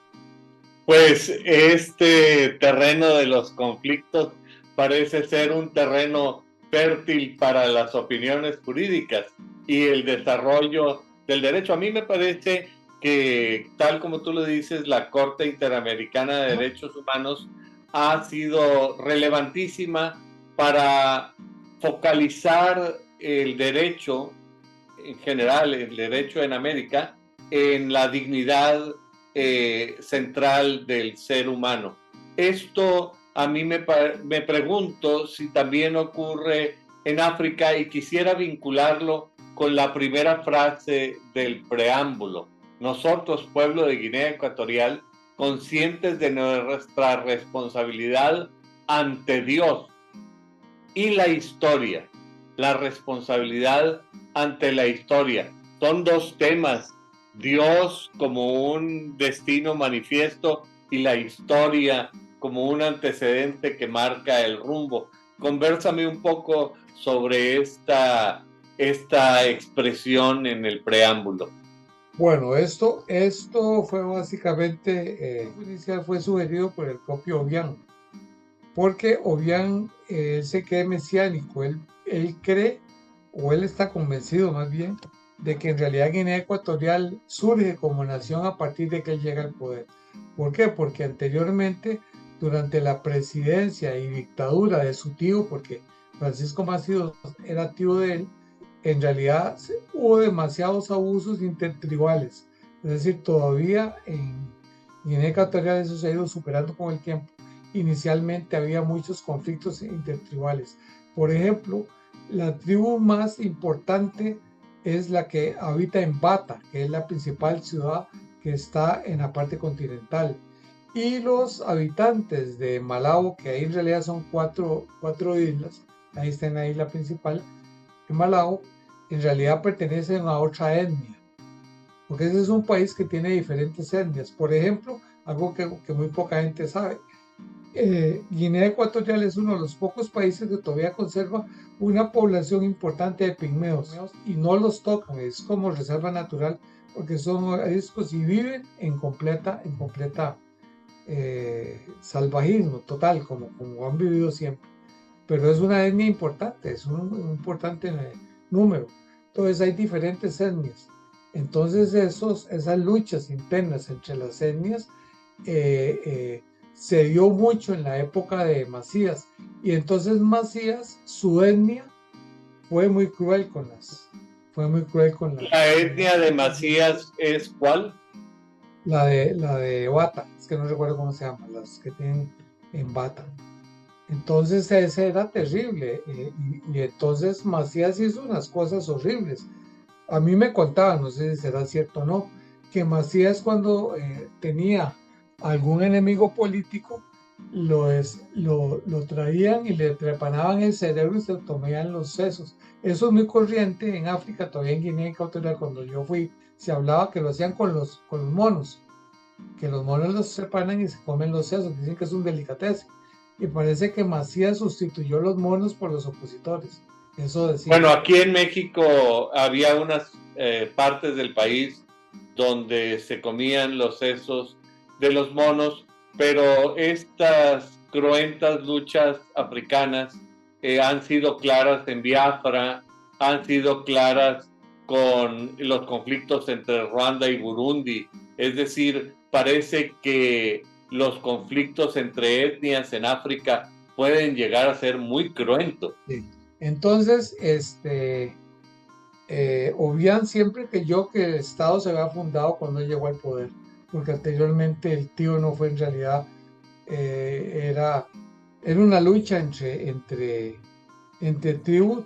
Pues este terreno de los conflictos parece ser un terreno fértil para las opiniones jurídicas y el desarrollo del derecho. A mí me parece que, tal como tú lo dices, la Corte Interamericana de Derechos Humanos ha sido relevantísima para focalizar el derecho en general, el derecho en América, en la dignidad central del ser humano. Esto a mí me pregunto si también ocurre en África y quisiera vincularlo con la primera frase del preámbulo. Nosotros, pueblo de Guinea Ecuatorial, conscientes de nuestra responsabilidad ante Dios y la historia, la responsabilidad ante la historia. Son dos temas, Dios como un destino manifiesto y la historia como un antecedente que marca el rumbo. Convérsame un poco sobre esta expresión en el preámbulo. Bueno, esto fue básicamente, inicial fue sugerido por el propio Obiang, porque Obiang se cree mesiánico, él cree, o él está convencido más bien, de que en realidad Guinea Ecuatorial surge como nación a partir de que él llega al poder. ¿Por qué? Porque anteriormente, durante la presidencia y dictadura de su tío, porque Francisco Macido era tío de él, en realidad hubo demasiados abusos intertribales. Es decir, todavía en Guinea Ecuatorial eso se ha ido superando con el tiempo. Inicialmente había muchos conflictos intertribales. Por ejemplo, la tribu más importante es la que habita en Bata, que es la principal ciudad que está en la parte continental. Y los habitantes de Malabo, que ahí en realidad son cuatro islas, ahí está en la isla principal, en Malabo, en realidad pertenecen a otra etnia, porque ese es un país que tiene diferentes etnias. Por ejemplo, algo que muy poca gente sabe, Guinea Ecuatorial es uno de los pocos países que todavía conserva una población importante de pigmeos y no los tocan, es como reserva natural porque son ariscos y viven en completa salvajismo total, como han vivido siempre. Pero es una etnia importante, es un importante número. Entonces hay diferentes etnias. Entonces esas luchas internas entre las etnias se dio mucho en la época de Macías. Y entonces Macías, su etnia, fue muy cruel con las... ¿La etnia de Macías es cuál? La de Bata, es que no recuerdo cómo se llama, las que tienen en Bata. Entonces ese era terrible y entonces Macías hizo unas cosas horribles. A mí me contaban, no sé si será cierto o no, que Macías cuando tenía algún enemigo político lo traían y le trepanaban el cerebro y se tomaban los sesos. Eso es muy corriente en África, todavía en Guinea Ecuatorial. Cuando yo fui, se hablaba que lo hacían con los monos, que los monos los trepanan y se comen los sesos, dicen que es un delicatessen. Y parece que Macías sustituyó los monos por los opositores. Eso decía. Bueno, aquí en México había unas partes del país donde se comían los sesos de los monos, pero estas cruentas luchas africanas han sido claras en Biafra, han sido claras con los conflictos entre Ruanda y Burundi. Es decir, parece que los conflictos entre etnias en África pueden llegar a ser muy cruentos. Sí. Entonces, obvian siempre que el Estado se había fundado cuando llegó al poder, porque anteriormente el tío no fue en realidad, era una lucha entre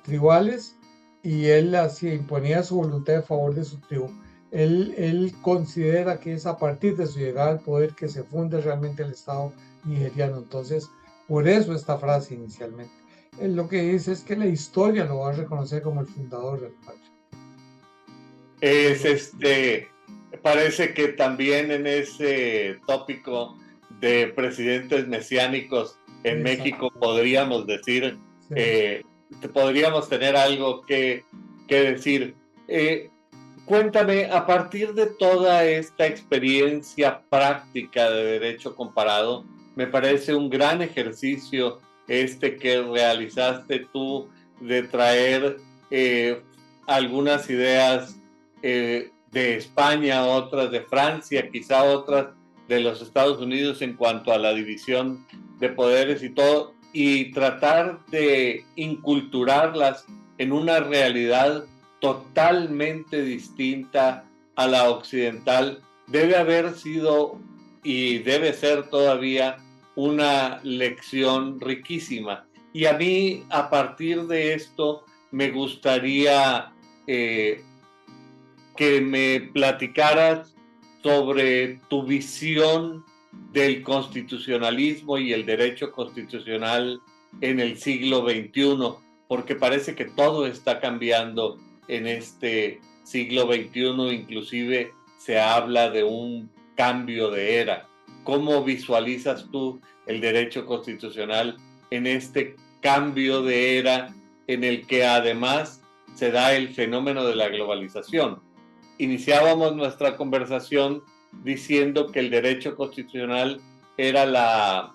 tribales, y él imponía su voluntad a favor de su tribu. Él considera que es a partir de su llegada al poder que se funda realmente el Estado nigeriano. Entonces, por eso esta frase inicialmente. Él lo que dice es que la historia lo va a reconocer como el fundador del patria. Parece que también en ese tópico de presidentes mesiánicos en México podríamos decir, podríamos tener algo que decir. Cuéntame, a partir de toda esta experiencia práctica de derecho comparado, me parece un gran ejercicio que realizaste tú de traer algunas ideas de España, otras de Francia, quizá otras de los Estados Unidos en cuanto a la división de poderes y todo, y tratar de inculturarlas en una realidad totalmente distinta a la occidental. Debe haber sido y debe ser todavía una lección riquísima. Y a mí, a partir de esto, me gustaría que me platicaras sobre tu visión del constitucionalismo y el derecho constitucional en el siglo XXI, porque parece que todo está cambiando en este siglo XXI, inclusive se habla de un cambio de era. ¿Cómo visualizas tú el derecho constitucional en este cambio de era en el que además se da el fenómeno de la globalización? Iniciábamos nuestra conversación diciendo que el derecho constitucional era la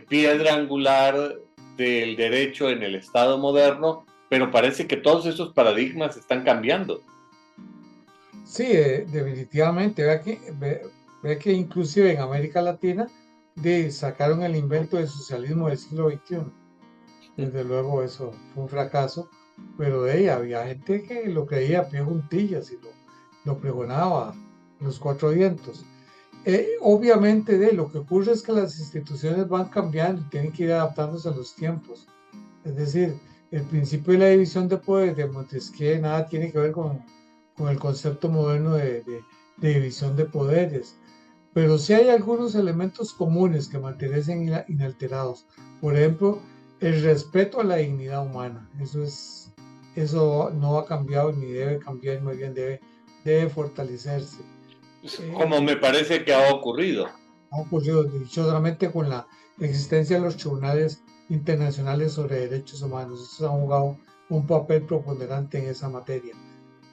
piedra angular del derecho en el Estado moderno, pero parece que todos esos paradigmas están cambiando. Sí, definitivamente. Ve que inclusive en América Latina sacaron el invento del socialismo del siglo XXI. Desde luego eso fue un fracaso, pero había gente que lo creía a pie juntillas y lo pregonaba los cuatro vientos. Obviamente lo que ocurre es que las instituciones van cambiando y tienen que ir adaptándose a los tiempos. Es decir, el principio de la división de poderes de Montesquieu nada tiene que ver con el concepto moderno de división de poderes, pero sí hay algunos elementos comunes que mantienen inalterados. Por ejemplo, el respeto a la dignidad humana. Eso no ha cambiado ni debe cambiar, muy bien debe fortalecerse. Como me parece que ha ocurrido. Ha ocurrido dichosamente con la existencia de los tribunales internacionales sobre derechos humanos. Estos han jugado un papel preponderante en esa materia.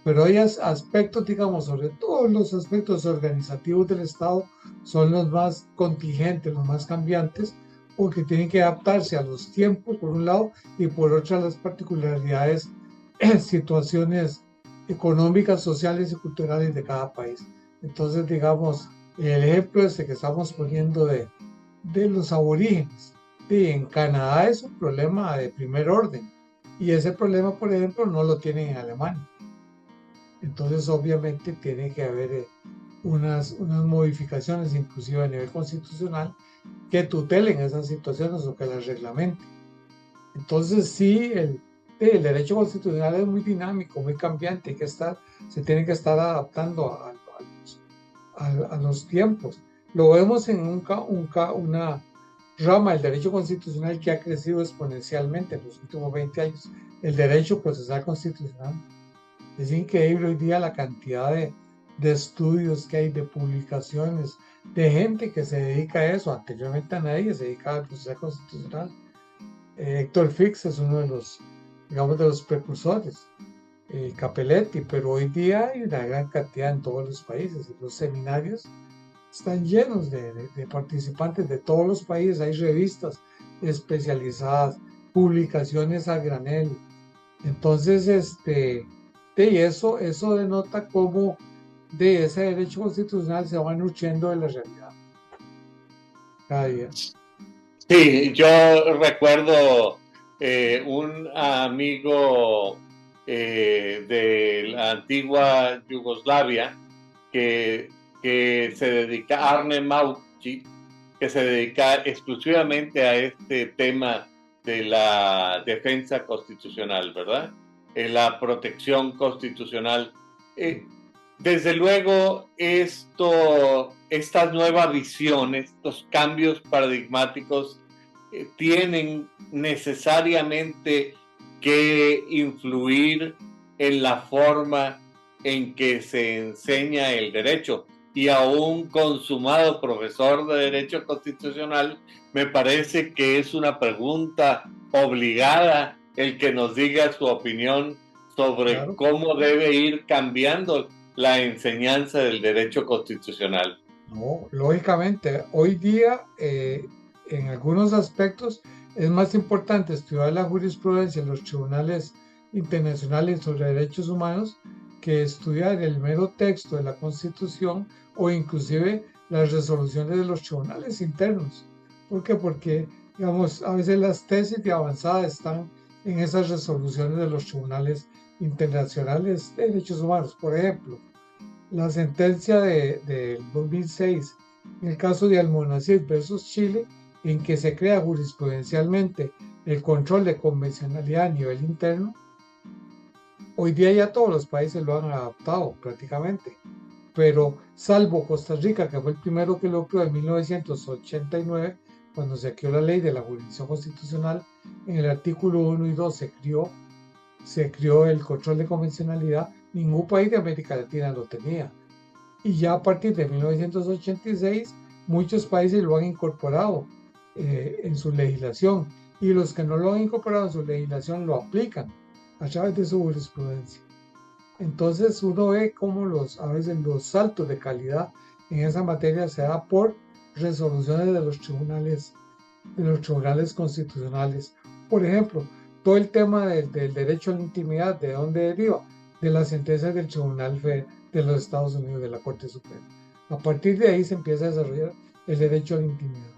Pero hay aspectos, digamos, sobre todo los aspectos organizativos del Estado son los más contingentes, los más cambiantes, porque tienen que adaptarse a los tiempos, por un lado, y por otra, las particularidades, situaciones económicas, sociales y culturales de cada país. Entonces, digamos, el ejemplo que estamos poniendo de los aborígenes. En Canadá es un problema de primer orden, y ese problema, por ejemplo, no lo tienen en Alemania. Entonces, obviamente, tiene que haber unas modificaciones, inclusive a nivel constitucional, que tutelen esas situaciones o que las reglamenten. Entonces, sí, el derecho constitucional es muy dinámico, muy cambiante, se tiene que estar adaptando a los tiempos. Lo vemos en una rama del derecho constitucional que ha crecido exponencialmente en los últimos 20 años, el derecho procesal constitucional. Es increíble hoy día la cantidad de estudios que hay, de publicaciones, de gente que se dedica a eso. Anteriormente a nadie se dedicaba al proceso constitucional. Héctor Fix es uno de los precursores, Capelletti, pero hoy día hay una gran cantidad en todos los países. Los seminarios están llenos de participantes de todos los países, hay revistas especializadas, publicaciones a granel. Entonces, eso denota cómo de ese derecho constitucional se va nutriendo de la realidad cada día. Sí, yo recuerdo un amigo de la antigua Yugoslavia que se dedica, Arne Maučić, que se dedica exclusivamente a este tema de la defensa constitucional, ¿verdad? La protección constitucional. Desde luego, estas nuevas visiones, estos cambios paradigmáticos tienen necesariamente que influir en la forma en que se enseña el derecho. Y a un consumado profesor de Derecho Constitucional, me parece que es una pregunta obligada el que nos diga su opinión sobre cómo debe ir cambiando la enseñanza del derecho constitucional. No, lógicamente, hoy día, en algunos aspectos, es más importante estudiar la jurisprudencia en los tribunales internacionales sobre derechos humanos que estudiar el mero texto de la Constitución o inclusive las resoluciones de los tribunales internos. ¿Por qué? Porque, digamos, a veces las tesis de avanzada están en esas resoluciones de los tribunales internacionales de derechos humanos. Por ejemplo, la sentencia de 2006, en el caso de Almonacid versus Chile, en que se crea jurisprudencialmente el control de convencionalidad a nivel interno, hoy día ya todos los países lo han adaptado prácticamente, pero salvo Costa Rica, que fue el primero que lo creó en 1989, cuando se creó la ley de la jurisdicción constitucional, en el artículo 1 y 2 se creó el control de convencionalidad. Ningún país de América Latina lo tenía. Y ya a partir de 1986, muchos países lo han incorporado en su legislación. Y los que no lo han incorporado en su legislación lo aplican a través de su jurisprudencia. Entonces uno ve cómo a veces los saltos de calidad en esa materia se da por resoluciones de los tribunales constitucionales. Por ejemplo, todo el tema del derecho a la intimidad, ¿de dónde deriva? De las sentencias del Tribunal de los Estados Unidos, de la Corte Suprema. A partir de ahí se empieza a desarrollar el derecho a la intimidad.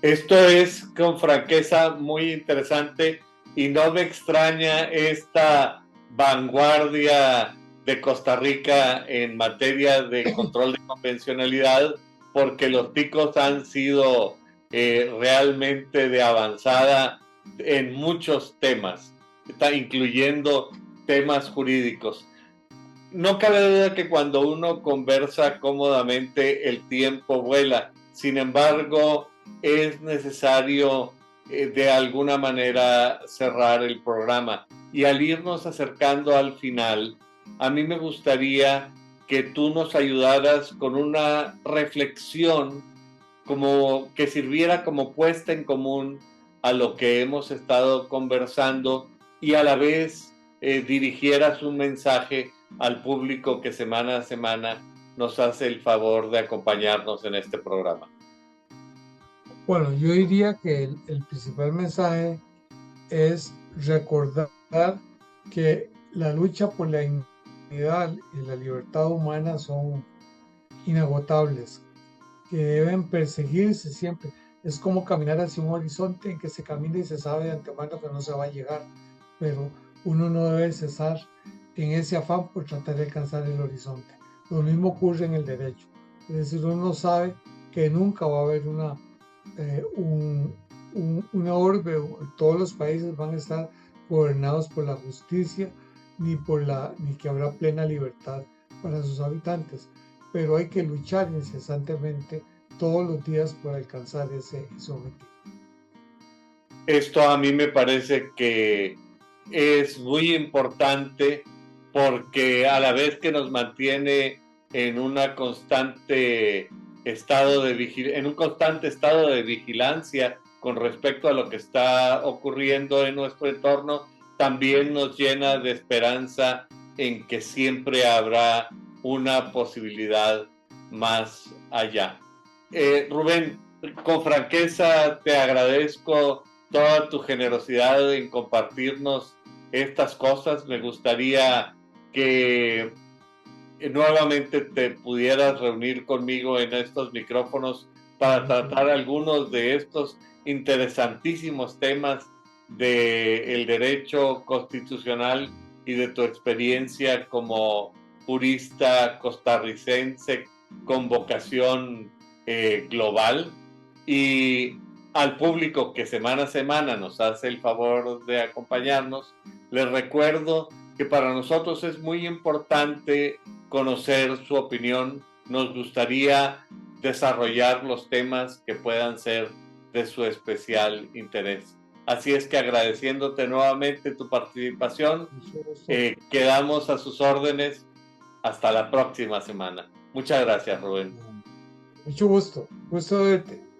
Esto es, con franqueza, muy interesante y no me extraña esta vanguardia de Costa Rica en materia de control de convencionalidad, porque los ticos han sido realmente de avanzada en muchos temas, incluyendo temas jurídicos. No cabe duda que cuando uno conversa cómodamente el tiempo vuela. Sin embargo, es necesario de alguna manera cerrar el programa. Y al irnos acercando al final, a mí me gustaría que tú nos ayudaras con una reflexión como que sirviera como puesta en común a lo que hemos estado conversando y a la vez dirigieras un mensaje al público que semana a semana nos hace el favor de acompañarnos en este programa. Bueno, yo diría que el principal mensaje es recordar que la lucha por la dignidad y la libertad humana son inagotables, que deben perseguirse siempre. Es como caminar hacia un horizonte en que se camina y se sabe de antemano que no se va a llegar, pero uno no debe cesar en ese afán por tratar de alcanzar el horizonte. Lo mismo ocurre en el derecho, es decir, uno sabe que nunca va a haber una orbe, todos los países van a estar gobernados por la justicia, ni que habrá plena libertad para sus habitantes, pero hay que luchar incesantemente todos los días por alcanzar ese objetivo. Esto a mí me parece que es muy importante porque a la vez que nos mantiene en un constante estado de vigilancia con respecto a lo que está ocurriendo en nuestro entorno, también nos llena de esperanza en que siempre habrá una posibilidad más allá. Rubén, con franqueza te agradezco toda tu generosidad en compartirnos estas cosas. Me gustaría que nuevamente te pudieras reunir conmigo en estos micrófonos para tratar algunos de estos interesantísimos temas del derecho constitucional y de tu experiencia como jurista costarricense con vocación global, y al público que semana a semana nos hace el favor de acompañarnos, les recuerdo que para nosotros es muy importante conocer su opinión. Nos gustaría desarrollar los temas que puedan ser de su especial interés. Así es que agradeciéndote nuevamente tu participación, quedamos a sus órdenes hasta la próxima semana. Muchas gracias, Rubén. Mucho gusto. Gusto verte.